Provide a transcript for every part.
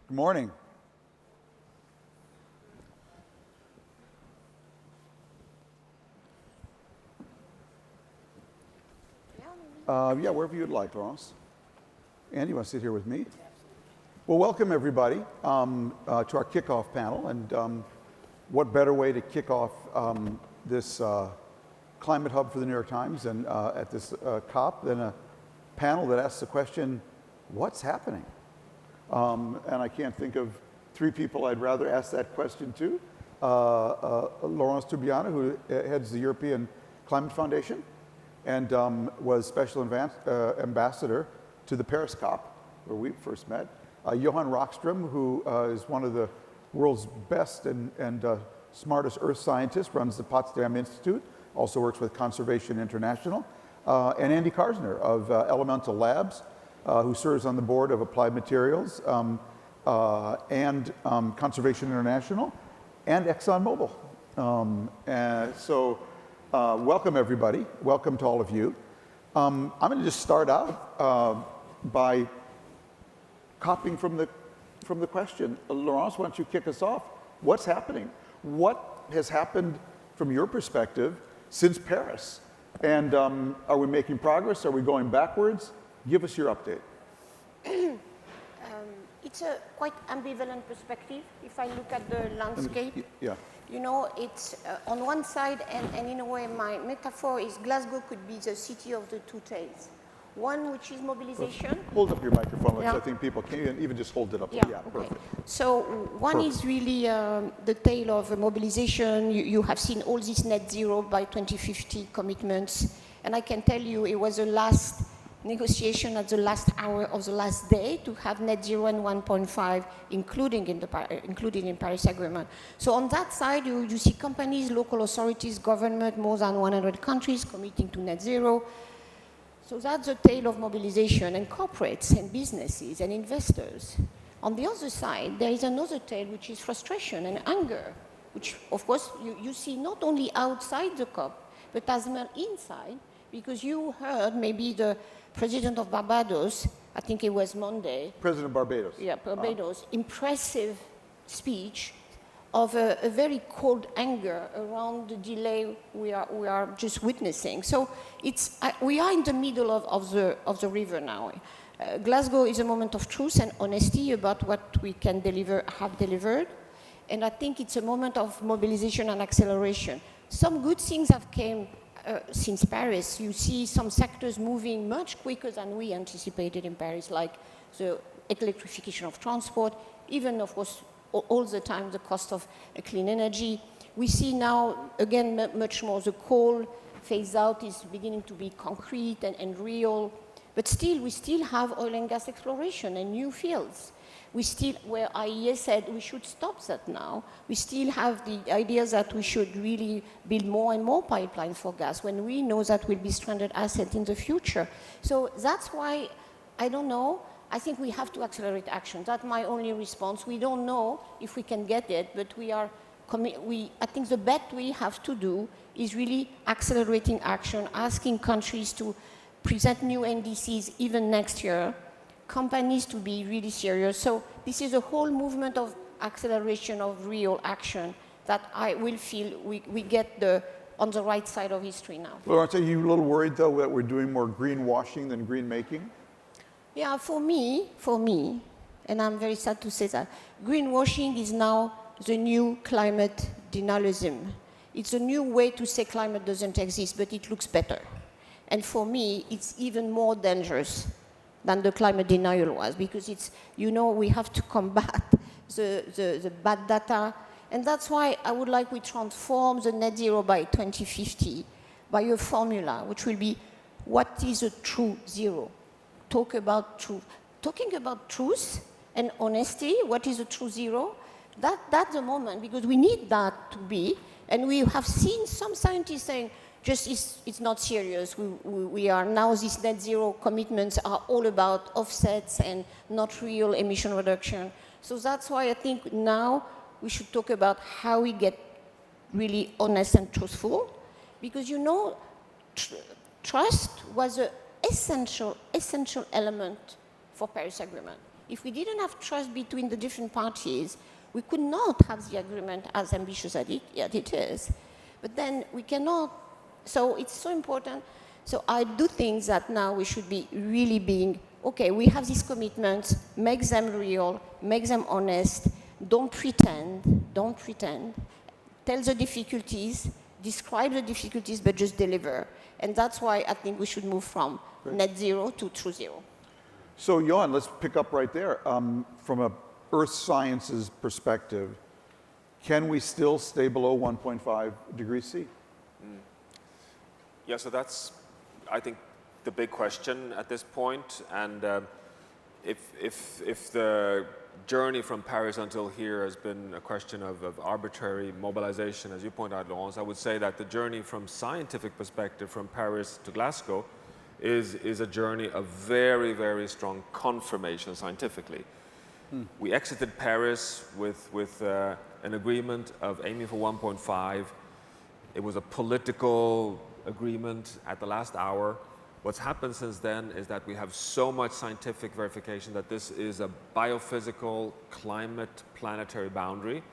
Good morning. Yeah, wherever you'd like, Laurence. Andy, you want to sit here with me? Well, welcome everybody to our kickoff panel. And what better way to kick off this climate hub for the New York Times and at this COP than a panel that asks the question, what's happening? And I can't think of three people I'd rather ask that question to. Laurence Toubiana, who heads the European Climate Foundation and was special ambassador to the Paris COP, where we first met. Johan Rockström, who is one of the world's best and smartest earth scientists, runs the Potsdam Institute, also works with Conservation International. And Andy Karsner of Elemental Labs, who serves on the board of Applied Materials and Conservation International and ExxonMobil. Welcome everybody. Welcome to all of you. I'm going to just start out by copying from the question. Laurence, why don't you kick us off? What's happening? What has happened from your perspective since Paris? And are we making progress? Are we going backwards? Give us your update. It's a quite ambivalent perspective if I look at the landscape. Yeah. You know, it's on one side, and in a way my metaphor is Glasgow could be the city of the two tales. One which is mobilization. Hold up your microphone, Yeah. I think people can even just hold it up. Yeah, Yeah, okay. perfect. So one is really the tale of mobilization. You have seen all these net zero by 2050 commitments. And I can tell you it was the last negotiation at the last hour of the last day to have net zero and 1.5, including in Paris Agreement. So on that side, you see companies, local authorities, government, more than 100 countries committing to net zero. So that's the tale of mobilization, and corporates and businesses and investors. On the other side, there is another tale, which is frustration and anger, which, of course, you see not only outside the COP, but as well inside, because you heard maybe the president of Barbados, I think it was Monday. President of Barbados. Yeah, Barbados. Impressive speech of a very cold anger around the delay we are just witnessing. So we are in the middle of the river now. Glasgow is a moment of truth and honesty about what we can have delivered. And I think it's a moment of mobilization and acceleration. Some good things have came since Paris. You see some sectors moving much quicker than we anticipated in Paris, like the electrification of transport, even, of course, all the time the cost of clean energy. We see now, again, much more the coal phase out is beginning to be concrete and real. But still, we still have oil and gas exploration and new fields. We still, where IEA said we should stop that now, we still have the idea that we should really build more and more pipelines for gas when we know that will be stranded assets in the future. So that's why, I don't know, I think we have to accelerate action. That's my only response. We don't know if we can get it, but I think the bet we have to do is really accelerating action, asking countries to present new NDCs even next year, companies to be really serious. So this is a whole movement of acceleration of real action that I will feel we get on the right side of history now. Laurence, are you a little worried, though, that we're doing more greenwashing than green making? Yeah, for me, and I'm very sad to say that, greenwashing is now the new climate denialism. It's a new way to say climate doesn't exist, but it looks better. And for me, it's even more dangerous than the climate denial was, because it's, we have to combat the bad data. And that's why I would like we transform the net zero by 2050 by a formula, which will be, what is a true zero? Talking about truth and honesty, what is a true zero? That's the moment, because we need that to be. And we have seen some scientists saying, it's not serious. We are now, these net zero commitments are all about offsets and not real emission reduction. So that's why I think now we should talk about how we get really honest and truthful. Because trust was an essential element for Paris Agreement. If we didn't have trust between the different parties, we could not have the agreement as ambitious as it is. But then we cannot, so it's so important. So I do think that now we should be really being, okay, we have these commitments, make them real, make them honest, don't pretend, tell the difficulties, describe the difficulties, but just deliver. And that's why I think we should move from net zero to true zero. So, Johan, let's pick up right there. From a earth sciences perspective, can we still stay below 1.5 degrees C? Yeah, so that's, I think, the big question at this point. And if the journey from Paris until here has been a question of arbitrary mobilization, as you point out, Laurence, I would say that the journey from scientific perspective from Paris to Glasgow is a journey of very, very strong confirmation scientifically. We exited Paris with an agreement of aiming for 1.5. It was a political agreement at the last hour. What's happened since then is that we have so much scientific verification that this is a biophysical climate planetary boundary.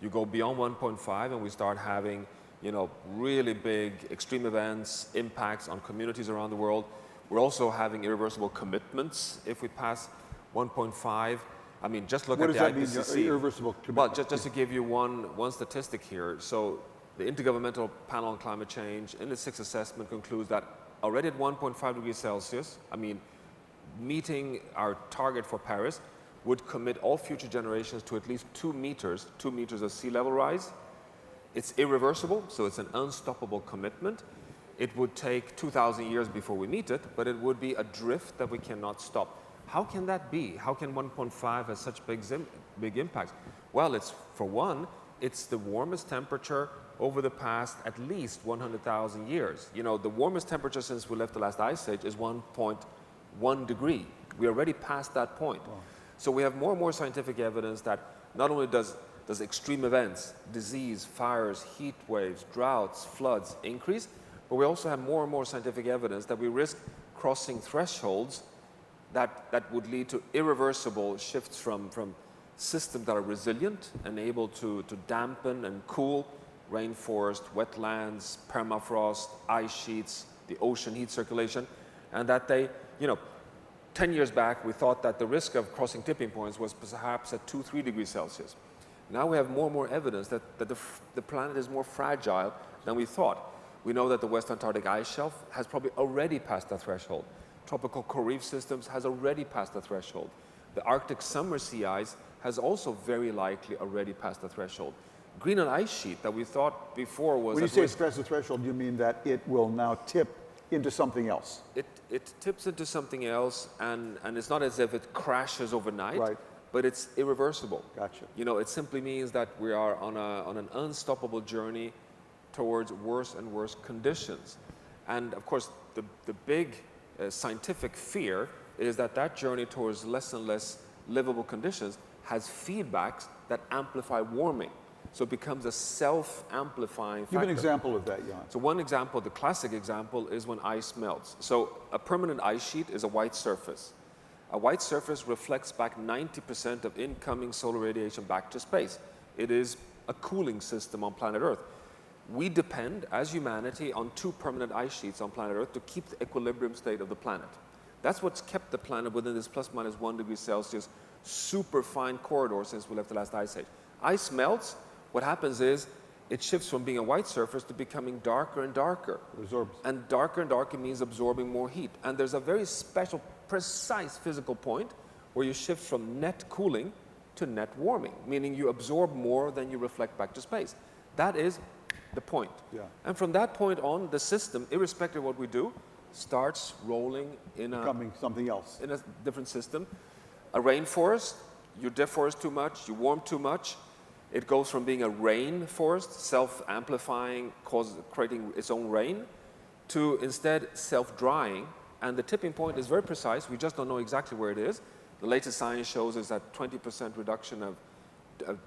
You go beyond 1.5 and we start having, you know, really big extreme events, impacts on communities around the world. We're also having irreversible commitments if we pass 1.5. I mean, just look at the IPCC. What does that mean, irreversible commitment? Well, just to give you one statistic here. So the Intergovernmental Panel on Climate Change in the sixth assessment concludes that already at 1.5 degrees Celsius, I mean, meeting our target for Paris would commit all future generations to at least 2 meters of sea level rise. It's irreversible, so it's an unstoppable commitment. It would take 2,000 years before we meet it, but it would be a drift that we cannot stop. How can that be? How can 1.5 have such big impacts? Well, for one, it's the warmest temperature over the past at least 100,000 years. You know, the warmest temperature since we left the last ice age is 1.1 degree. We already passed that point. Wow. So we have more and more scientific evidence that not only does extreme events, disease, fires, heat waves, droughts, floods increase, but we also have more and more scientific evidence that we risk crossing thresholds that would lead to irreversible shifts from systems that are resilient and able to dampen and cool rainforest, wetlands, permafrost, ice sheets, the ocean heat circulation, and that they, you know, 10 years back we thought that the risk of crossing tipping points was perhaps at 2-3 degrees Celsius. Now we have more and more evidence that the planet is more fragile than we thought. We know that the West Antarctic ice shelf has probably already passed that threshold. Tropical coral reef systems has already passed the threshold. The Arctic summer sea ice has also very likely already passed the threshold. Greenland ice sheet that we thought before was... When you say it's passed the threshold, you mean that it will now tip into something else? It tips into something else, and it's not as if it crashes overnight, right, but it's irreversible. Gotcha. You know, it simply means that we are on an unstoppable journey towards worse and worse conditions. And of course, the big scientific fear is that journey towards less and less livable conditions has feedbacks that amplify warming. So it becomes a self-amplifying factor. Give an example of that, Jan. So one example, the classic example, is when ice melts. So a permanent ice sheet is a white surface. A white surface reflects back 90% of incoming solar radiation back to space. It is a cooling system on planet Earth. We depend, as humanity, on 2 permanent ice sheets on planet Earth to keep the equilibrium state of the planet. That's what's kept the planet within this plus minus 1 degree Celsius super fine corridor since we left the last ice age. Ice melts. What happens is it shifts from being a white surface to becoming darker and darker. It absorbs. And darker means absorbing more heat. And there's a very special, precise physical point where you shift from net cooling to net warming, meaning you absorb more than you reflect back to space. That is the point. Yeah. And from that point on, the system, irrespective of what we do, starts rolling becoming something else. In a different system. A rainforest, you deforest too much, you warm too much, it goes from being a rainforest, self-amplifying, creating its own rain, to instead self-drying. And the tipping point is very precise. We just don't know exactly where it is. The latest science shows us that 20% reduction of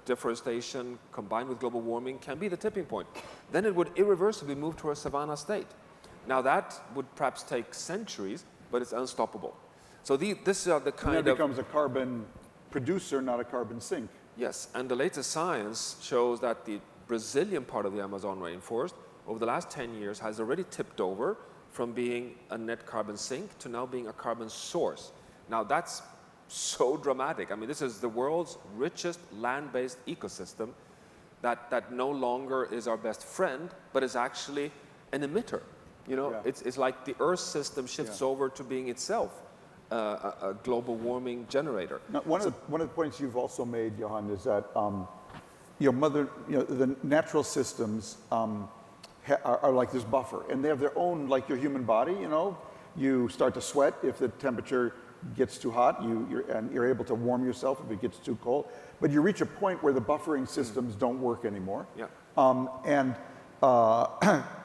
deforestation combined with global warming can be the tipping point. Then it would irreversibly move to a savanna state. Now that would perhaps take centuries, but it's unstoppable. So these are the And kind that of... becomes a carbon producer, not a carbon sink. Yes, and the latest science shows that the Brazilian part of the Amazon rainforest over the last 10 years has already tipped over from being a net carbon sink to now being a carbon source. Now that's so dramatic. I mean, this is the world's richest land-based ecosystem that no longer is our best friend, but is actually an emitter. You know, Yeah. it's like the Earth system shifts over to being itself a global warming generator. Now, one of the points you've also made, Johan, is that the natural systems are like this buffer, and they have their own, like your human body. You know, you start to sweat if the temperature gets too hot. You're able to warm yourself if it gets too cold. But you reach a point where the buffering systems don't work anymore. Yeah.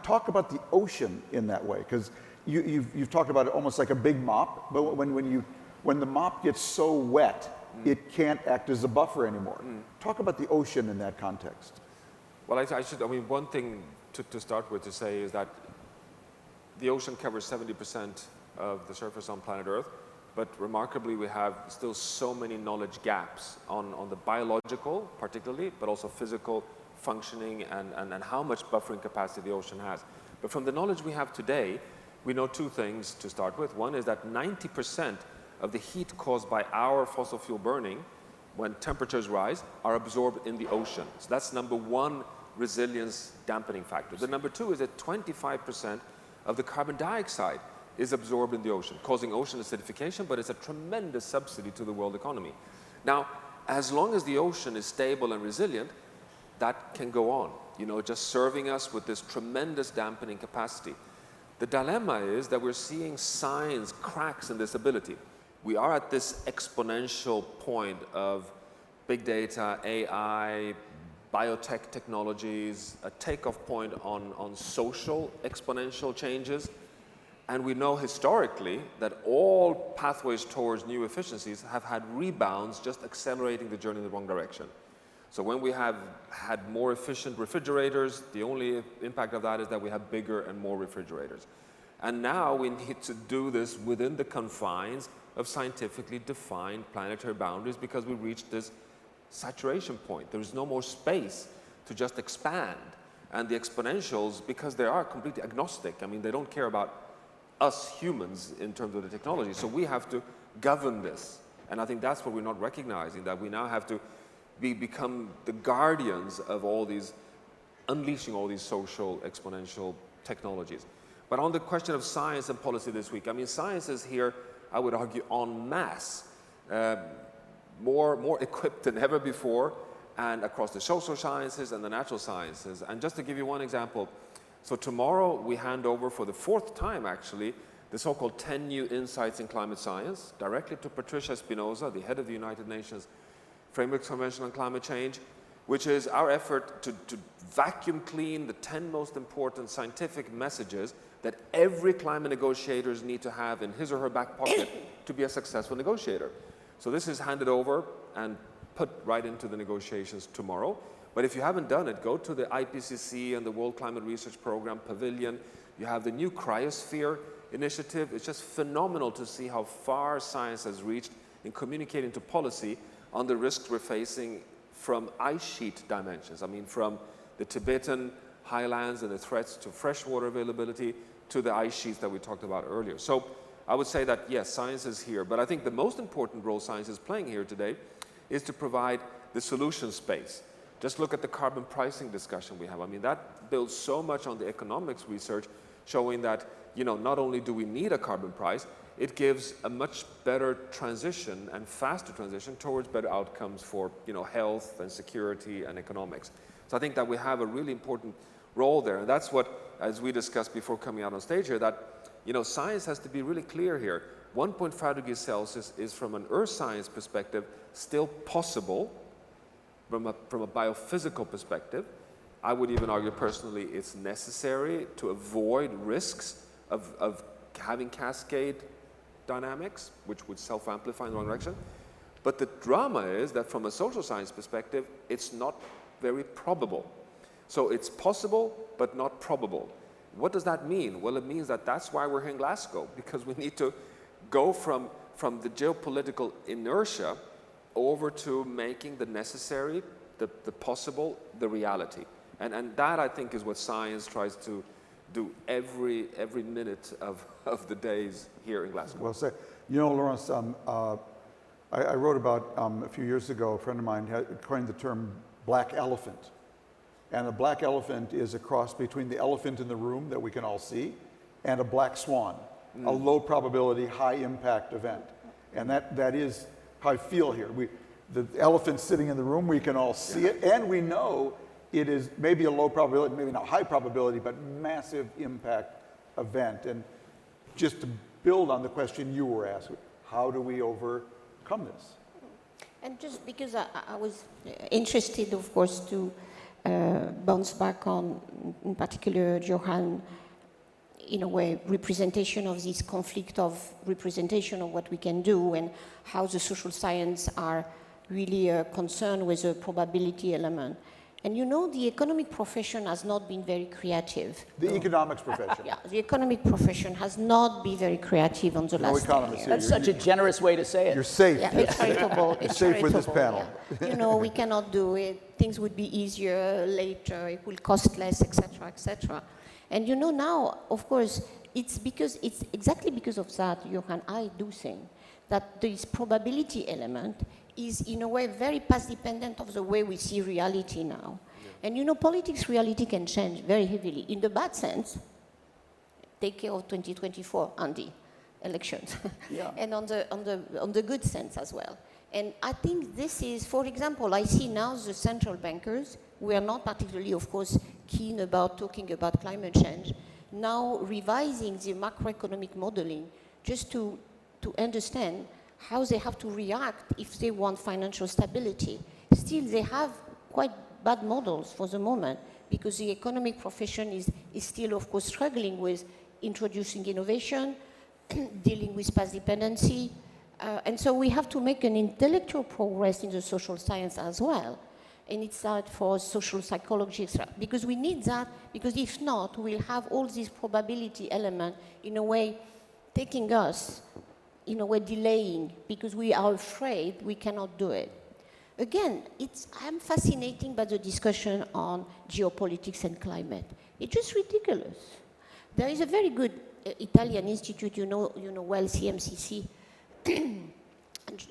Talk about the ocean in that way, because you've talked about it almost like a big mop, but when the mop gets so wet, it can't act as a buffer anymore. Talk about the ocean in that context. Well, I mean, one thing to start with to say is that the ocean covers 70% of the surface on planet Earth, but remarkably, we have still so many knowledge gaps on the biological, particularly, but also physical functioning and how much buffering capacity the ocean has. But from the knowledge we have today, we know two things to start with. One is that 90% of the heat caused by our fossil fuel burning, when temperatures rise, are absorbed in the ocean. So that's number one resilience dampening factor. The number two is that 25% of the carbon dioxide is absorbed in the ocean, causing ocean acidification, but it's a tremendous subsidy to the world economy. Now, as long as the ocean is stable and resilient, that can go on, you know, just serving us with this tremendous dampening capacity. The dilemma is that we're seeing signs, cracks in this ability. We are at this exponential point of big data, AI, biotech technologies, a takeoff point on social exponential changes. And we know historically that all pathways towards new efficiencies have had rebounds, just accelerating the journey in the wrong direction. So when we have had more efficient refrigerators, the only impact of that is that we have bigger and more refrigerators. And now we need to do this within the confines of scientifically defined planetary boundaries, because we reached this saturation point. There is no more space to just expand. And the exponentials, because they are completely agnostic, I mean, they don't care about us humans in terms of the technology. So we have to govern this. And I think that's what we're not recognizing, that we now have to become the guardians of all these, unleashing all these social exponential technologies. But on the question of science and policy this week, I mean, science is here, I would argue, en masse, more equipped than ever before, and across the social sciences and the natural sciences. And just to give you one example, so tomorrow we hand over for the fourth time, actually, the so-called 10 new insights in climate science, directly to Patricia Espinosa, the head of the United Nations Framework Convention on Climate Change, which is our effort to vacuum clean the 10 most important scientific messages that every climate negotiator needs to have in his or her back pocket to be a successful negotiator. So this is handed over and put right into the negotiations tomorrow. But if you haven't done it, go to the IPCC and the World Climate Research Program Pavilion. You have the new Cryosphere initiative. It's just phenomenal to see how far science has reached in communicating to policy on the risks we're facing from ice sheet dimensions. I mean, from the Tibetan highlands and the threats to freshwater availability to the ice sheets that we talked about earlier. So I would say that, yes, science is here. But I think the most important role science is playing here today is to provide the solution space. Just look at the carbon pricing discussion we have. I mean, that builds so much on the economics research, showing that, you know, not only do we need a carbon price, it gives a much better transition and faster transition towards better outcomes for, you know, health and security and economics. So I think that we have a really important role there. And that's what, as we discussed before coming out on stage here, that, you know, science has to be really clear here. 1.5 degrees Celsius is, from an earth science perspective, still possible. From a biophysical perspective, I would even argue personally it's necessary to avoid risks of having cascade dynamics, which would self-amplify in the wrong direction. But the drama is that from a social science perspective, it's not very probable. So it's possible, but not probable. What does that mean? Well, it means that that's why we're here in Glasgow, because we need to go from from the geopolitical inertia over to making the necessary, the possible, the reality. And that, I think, is what science tries to do every minute of the days here in Glasgow. Well said. You know, Laurence, I wrote about a few years ago, a friend of mine had coined the term black elephant. And a black elephant is a cross between the elephant in the room that we can all see and a black swan, a low probability, high impact event. And that is how I feel here. The elephant's sitting in the room, we can all see it, and we know it is maybe a low probability, maybe not high probability, but massive impact event. And just to build on the question you were asking, how do we overcome this? And just because I was interested, of course, to bounce back on, in particular, Johan, in a way, representation of this conflict of representation of what we can do and how the social science are really concerned with the probability element. And you know, the economic profession has not been very creative. The economics profession. Yeah, the economic profession has not been very creative on the No last 10 economists years. here. That's such a generous way to say it. You're safe. Yeah, it's charitable. You're safe with this panel. Yeah. You know, we cannot do it. Things would be easier later. It will cost less, etc., etc. And you know, now, of course, it's exactly because of that, Johan, I do think that this probability element is, in a way, very past dependent of the way we see reality now. Yeah. And you know, politics reality can change very heavily. In the bad sense, take care of 2024, Andy, elections. Yeah. And on the good sense as well. And I think this is, for example, I see now the central bankers, we are not particularly, of course, keen about talking about climate change, now revising the macroeconomic modeling just to understand how they have to react if they want financial stability. Still, they have quite bad models for the moment because the economic profession is still, of course, struggling with introducing innovation, dealing with past dependency, and so we have to make an intellectual progress in the social science as well. And it's that for social psychology, etc. Because we need that, because if not, we'll have all these probability element in a way taking us, in a way delaying, because we are afraid we cannot do it. Again, I'm fascinated by the discussion on geopolitics and climate. It's just ridiculous. There is a very good Italian institute, you know well, CMCC,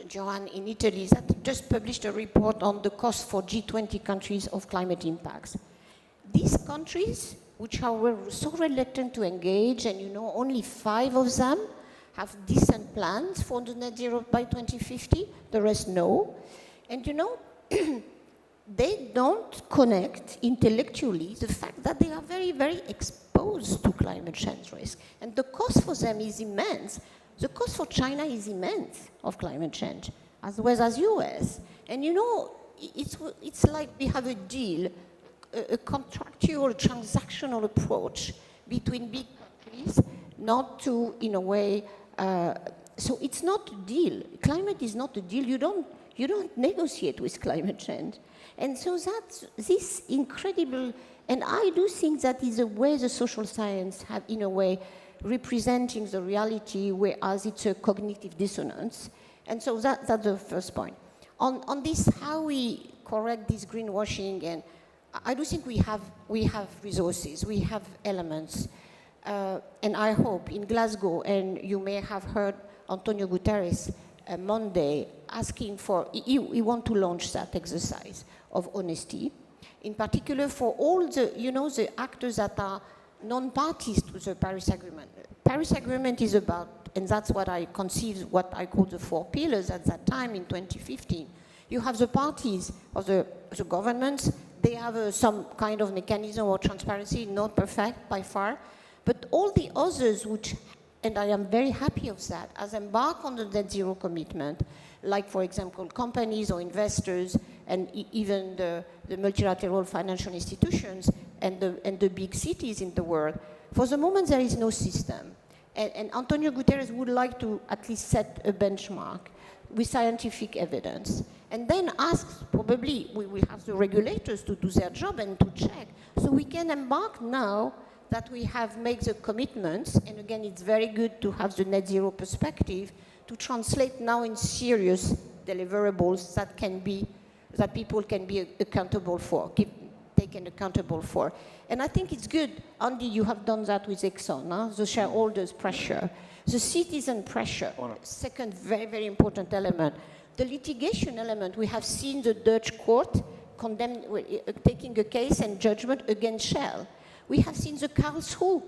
Johan in Italy, that just published a report on the cost for G20 countries of climate impacts. These countries, which are so reluctant to engage, and you know, only 5 of them have decent plans for the net zero by 2050, the rest no. And you know, they don't connect intellectually the fact that they are very, very exposed to climate change risk. And the cost for them is immense. The cost for China is immense of climate change, as well as US. And you know, it's like we have a deal, a contractual, transactional approach between big countries, not to, in a way, so it's not a deal. Climate is not a deal. You don't negotiate with climate change. And so that's this incredible, and I do think that is a way the social science have, in a way, representing the reality, whereas it's a cognitive dissonance. And so that's the first point. On this, how we correct this greenwashing, and I do think we have resources, we have elements, and I hope in Glasgow, and you may have heard Antonio Guterres Monday asking for, he want to launch that exercise of honesty, in particular for all the, the actors that are non-parties to the Paris Agreement. Paris Agreement is about, and that's what I conceived, what I call the 4 pillars at that time in 2015. You have the parties of the governments, they have some kind of mechanism or transparency, not perfect by far, but all the others which, and I am very happy of that, as embark on the net zero commitment, like for example companies or investors and even the multilateral financial institutions and the big cities in the world. For the moment there is no system. And Antonio Guterres would like to at least set a benchmark with scientific evidence. And then ask, probably we will have the regulators to do their job and to check. So we can embark now that we have made the commitments, and again, it's very good to have the net zero perspective, to translate now in serious deliverables that people can be accountable for, taken accountable for. And I think it's good. Andy, you have done that with Exxon, huh? The shareholders' pressure. The citizen pressure, second very, very important element. The litigation element, we have seen the Dutch court taking a case and judgment against Shell. We have seen the Karlsruhe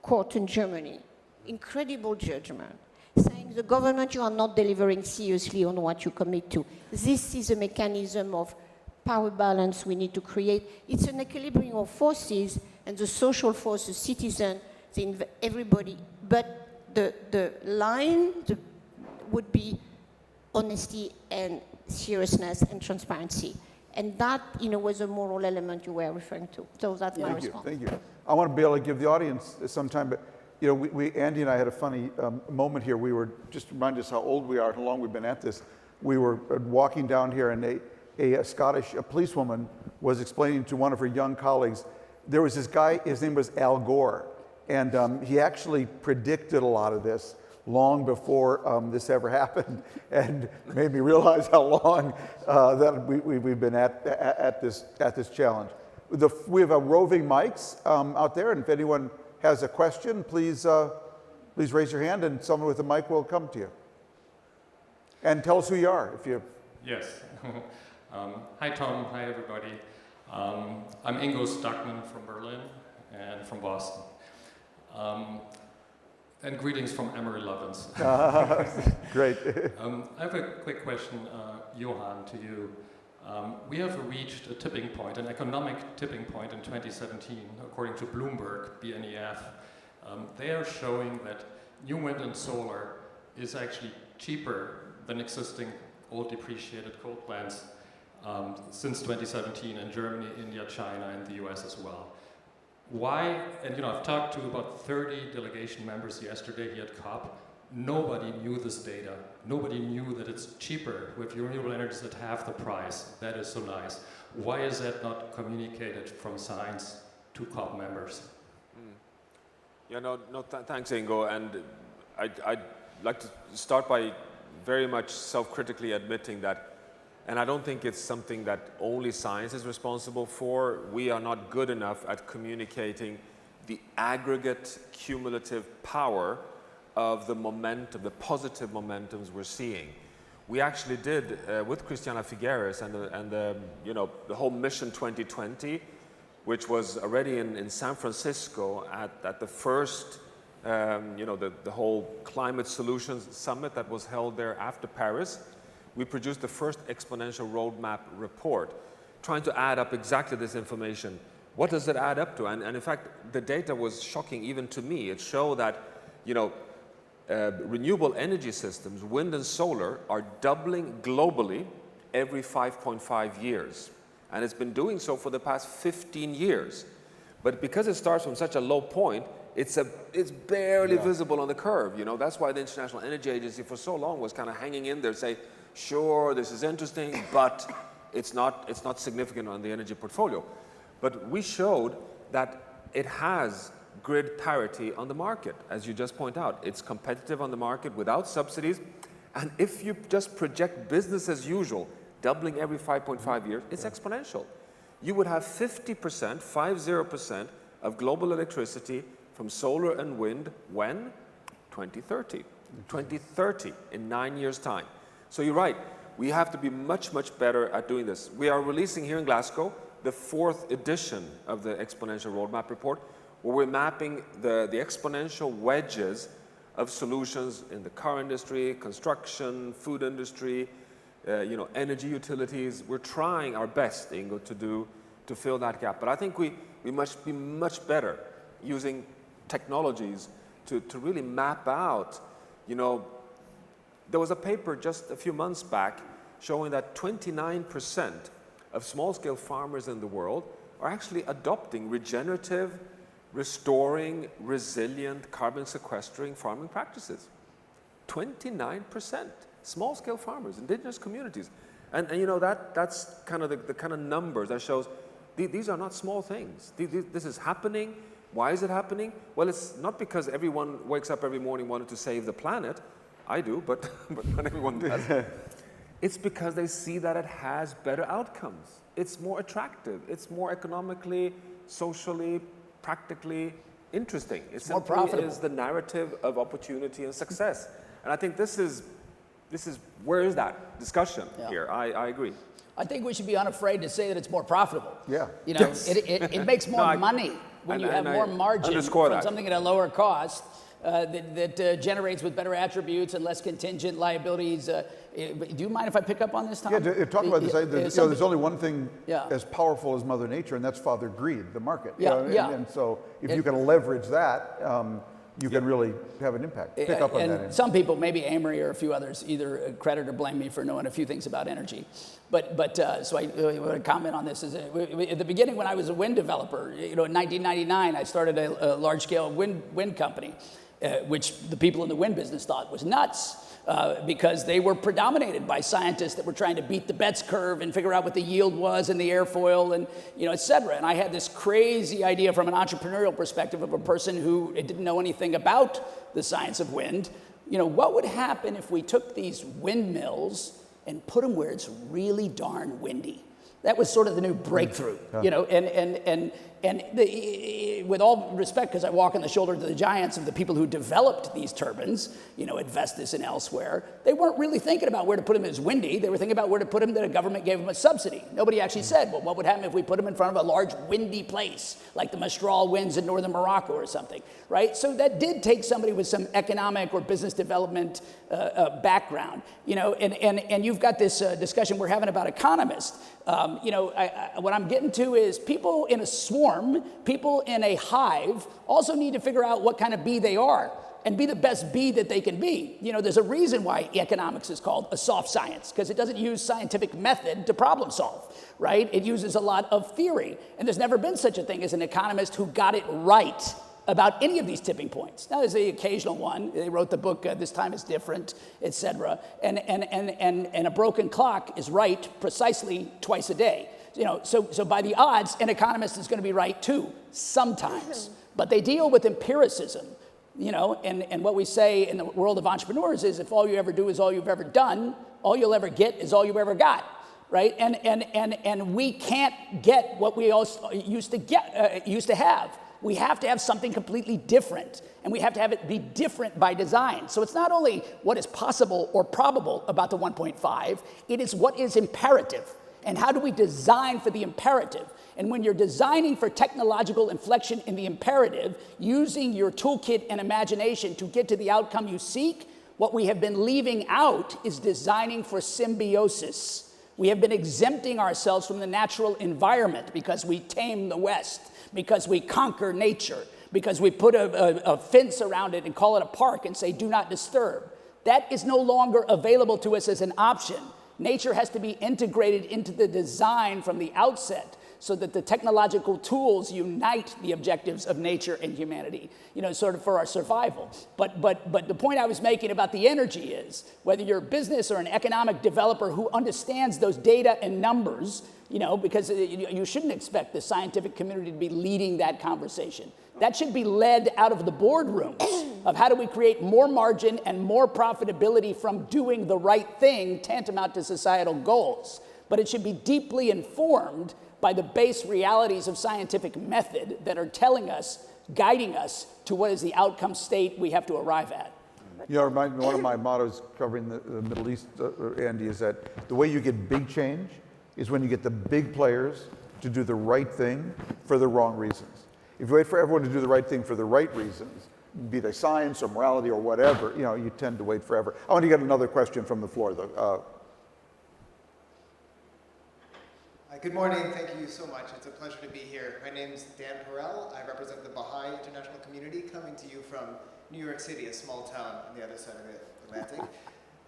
court in Germany, incredible judgment, saying the government, you are not delivering seriously on what you commit to. This is a mechanism of power balance we need to create. It's an equilibrium of forces, and the social force, the citizen, everybody. But the line would be honesty and seriousness and transparency. And that, was a moral element you were referring to. So that's my response. Thank you. I want to be able to give the audience some time, but Andy and I had a funny moment here. We were just remind us how old we are, how long we've been at this. We were walking down here, and a Scottish policewoman was explaining to one of her young colleagues, there was this guy, his name was Al Gore, and he actually predicted a lot of this long before this ever happened, and made me realize how long that we've been at this challenge. We have roving mics out there, and if anyone has a question, please raise your hand, and someone with a mic will come to you. And tell us who you are, if you. Yes. Hi, Tom. Hi, everybody. I'm Ingo Stuckman from Berlin and from Boston. And greetings from Emery Lovins. Great. I have a quick question, Johan, to you. We have reached a tipping point, an economic tipping point in 2017, according to Bloomberg, BNEF. They are showing that new wind and solar is actually cheaper than existing old depreciated coal plants since 2017 in Germany, India, China, and the US as well. Why, and I've talked to about 30 delegation members yesterday here at COP. Nobody knew this data. Nobody knew that it's cheaper with renewable energies at half the price. That is so nice. Why is that not communicated from science to COP members? Thanks, Ingo. And I'd like to start by very much self-critically admitting that, and I don't think it's something that only science is responsible for. We are not good enough at communicating the aggregate cumulative power of the momentum, the positive momentums we're seeing. We actually did, with Christiana Figueres and the whole Mission 2020, which was already in San Francisco at the first, the whole Climate Solutions Summit that was held there after Paris. We produced the first exponential roadmap report, trying to add up exactly this information. What does it add up to? And in fact, the data was shocking even to me. It showed that, renewable energy systems, wind and solar, are doubling globally every 5.5 years. And it's been doing so for the past 15 years. But because it starts from such a low point, it's barely visible on the curve. That's why the International Energy Agency for so long was kind of hanging in there, saying, sure, this is interesting, but it's not significant on the energy portfolio. But we showed that it has grid parity on the market, as you just point out. It's competitive on the market without subsidies. And if you just project business as usual, doubling every 5.5 years, it's exponential. You would have 50% of global electricity from solar and wind when? 2030. 2030, in 9 years' time. So you're right, we have to be much, much better at doing this. We are releasing here in Glasgow the 4th edition of the Exponential Roadmap Report, where we're mapping the exponential wedges of solutions in the car industry, construction, food industry, energy utilities. We're trying our best, Ingo, to fill that gap. But I think we must be much better using technologies to really map out, there was a paper just a few months back showing that 29% of small-scale farmers in the world are actually adopting regenerative, restoring, resilient, carbon-sequestering farming practices. 29%. Small-scale farmers, indigenous communities. And that's kind of the kind of numbers that shows these are not small things. This is happening. Why is it happening? Well, it's not because everyone wakes up every morning wanting to save the planet. I do, but not everyone does. It's because they see that it has better outcomes. It's more attractive. It's more economically, socially, practically interesting. It more simply profitable. is the narrative of opportunity and success. And I think this is where is that discussion here? I agree. I think we should be unafraid to say that it's more profitable. Yeah. You know, it makes more money when you have more margin from something at a lower cost that generates with better attributes and less contingent liabilities. Do you mind if I pick up on this, Tom? Yeah, talk about this. There's only one thing Yeah. as powerful as Mother Nature, and that's Father Greed, the market. Yeah. And so if you can leverage that, you can really have an impact. Pick up on and that. some people, maybe Amory or a few others, either credit or blame me for knowing a few things about energy. So I want to comment on this. At the beginning, when I was a wind developer, in 1999, I started a large-scale wind company, which the people in the wind business thought was nuts. Because they were predominated by scientists that were trying to beat the Betz curve and figure out what the yield was in the airfoil and, et cetera. And I had this crazy idea from an entrepreneurial perspective of a person who didn't know anything about the science of wind. What would happen if we took these windmills and put them where it's really darn windy? That was sort of the new breakthrough, and with all respect, because I walk on the shoulders of the giants of the people who developed these turbines, at Vestas and elsewhere, they weren't really thinking about where to put them as windy. They were thinking about where to put them that a government gave them a subsidy. Nobody actually said, well, what would happen if we put them in front of a large windy place, like the Mistral winds in northern Morocco or something, right? So that did take somebody with some economic or business development background, and you've got this discussion we're having about economists. What I'm getting to is people in a swarm, people in a hive also need to figure out what kind of bee they are and be the best bee that they can be. There's a reason why economics is called a soft science, because it doesn't use scientific method to problem solve, right? It uses a lot of theory. And there's never been such a thing as an economist who got it right about any of these tipping points. Now, there's the occasional one. They wrote the book, This Time is Different, et cetera. And a broken clock is right precisely twice a day. So by the odds, an economist is going to be right too, sometimes. But they deal with empiricism, and what we say in the world of entrepreneurs is if all you ever do is all you've ever done, all you'll ever get is all you ever got. Right, and we can't get what we also used to have. We have to have something completely different, and we have to have it be different by design. So it's not only what is possible or probable about the 1.5, it is what is imperative. And how do we design for the imperative? And when you're designing for technological inflection in the imperative, using your toolkit and imagination to get to the outcome you seek, what we have been leaving out is designing for symbiosis. We have been exempting ourselves from the natural environment because we tame the West, because we conquer nature, because we put a fence around it and call it a park and say, do not disturb. That is no longer available to us as an option. Nature has to be integrated into the design from the outset so that the technological tools unite the objectives of nature and humanity, sort of for our survival. But the point I was making about the energy is, whether you're a business or an economic developer who understands those data and numbers, because you shouldn't expect the scientific community to be leading that conversation. That should be led out of the boardrooms of how do we create more margin and more profitability from doing the right thing tantamount to societal goals. But it should be deeply informed by the base realities of scientific method that are telling us, guiding us to what is the outcome state we have to arrive at. Remind me, one of my mottos covering the Middle East, Andy, is that the way you get big change is when you get the big players to do the right thing for the wrong reasons. If you wait for everyone to do the right thing for the right reasons, be they science or morality or whatever, you tend to wait forever. I want to get another question from the floor, though. Good morning. Thank you so much. It's a pleasure to be here. My name is Dan Perel. I represent the Baha'i international community, coming to you from New York City, a small town on the other side of the Atlantic.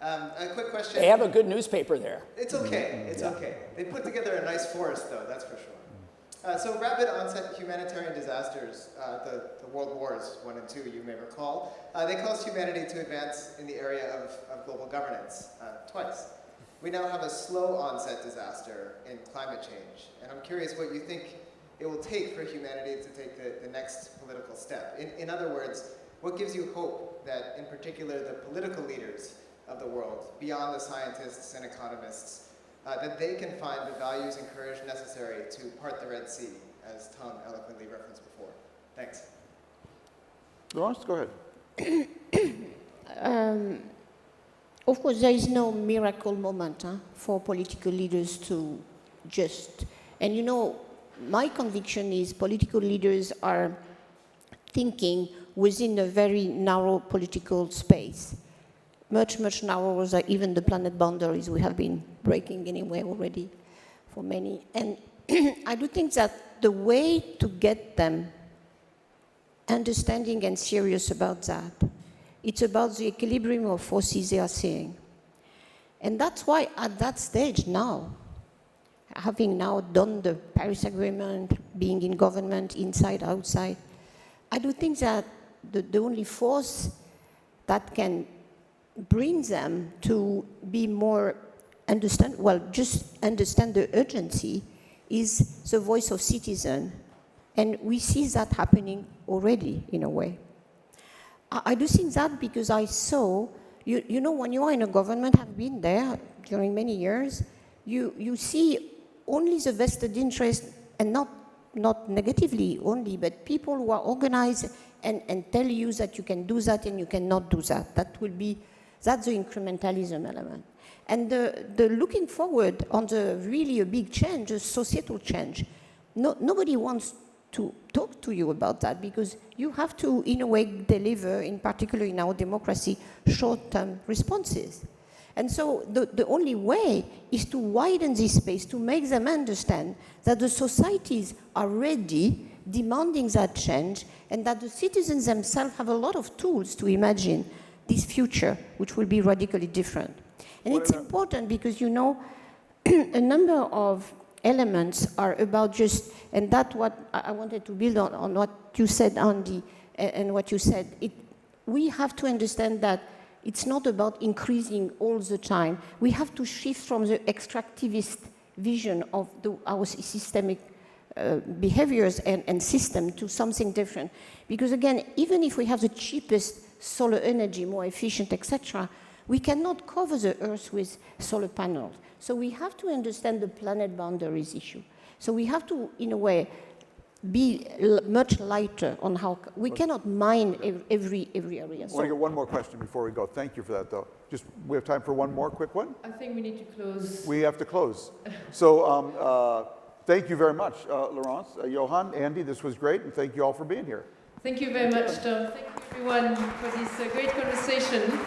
A quick question. They have a good newspaper there. It's okay. It's okay. They put together a nice forest, though, that's for sure. So rapid onset humanitarian disasters, the World Wars 1 and 2, you may recall, they caused humanity to advance in the area of global governance twice. We now have a slow onset disaster in climate change, and I'm curious what you think it will take for humanity to take the next political step. In other words, What gives you hope that, in particular, the political leaders of the world, beyond the scientists and economists, that they can find the values and courage necessary to part the Red Sea, as Tom eloquently referenced before? Thanks. Laurence, go ahead. Of course, there is no miracle moment for political leaders to just, and you know, my conviction is political leaders are thinking within a very narrow political space, much, much narrower than even the planet boundaries we have been breaking anyway already for many. And I do think that the way to get them understanding and serious about that, it's about the equilibrium of forces they are seeing. And that's why at that stage now, having now done the Paris Agreement, being in government, inside, outside, I do think that the only force that can bring them to be more just understand the urgency is the voice of citizen. And we see that happening already, in a way. I do think that because I saw, you know, when you are in a government, have been there during many years, you see only the vested interest, and not negatively only, but people who are organized and tell you that you can do that and you cannot do that. That's the incrementalism element. And the looking forward on the really a big change, a societal change, nobody wants to talk to you about that because you have to, in a way, deliver, in particular in our democracy, short-term responses. And so the only way is to widen this space, to make them understand that the societies are ready, demanding that change, and that the citizens themselves have a lot of tools to imagine this future, which will be radically different. And it's important because, you know, a number of elements are about just, and that's what I wanted to build on what you said, Andy, and what you said. We have to understand that it's not about increasing all the time. We have to shift from the extractivist vision of our systemic behaviors and system to something different. Because again, even if we have the cheapest solar energy, more efficient, etc., we cannot cover the Earth with solar panels. So we have to understand the planet boundaries issue. So we have to, in a way, be much lighter on how we cannot mine every area. I want to get one more question before we go. Thank you for that, though. We have time for one more quick one? I think we need to close. We have to close. So thank you very much, Laurence, Johan, Andy. This was great, and thank you all for being here. Thank you very much, Tom. Thank you, everyone, for this great conversation.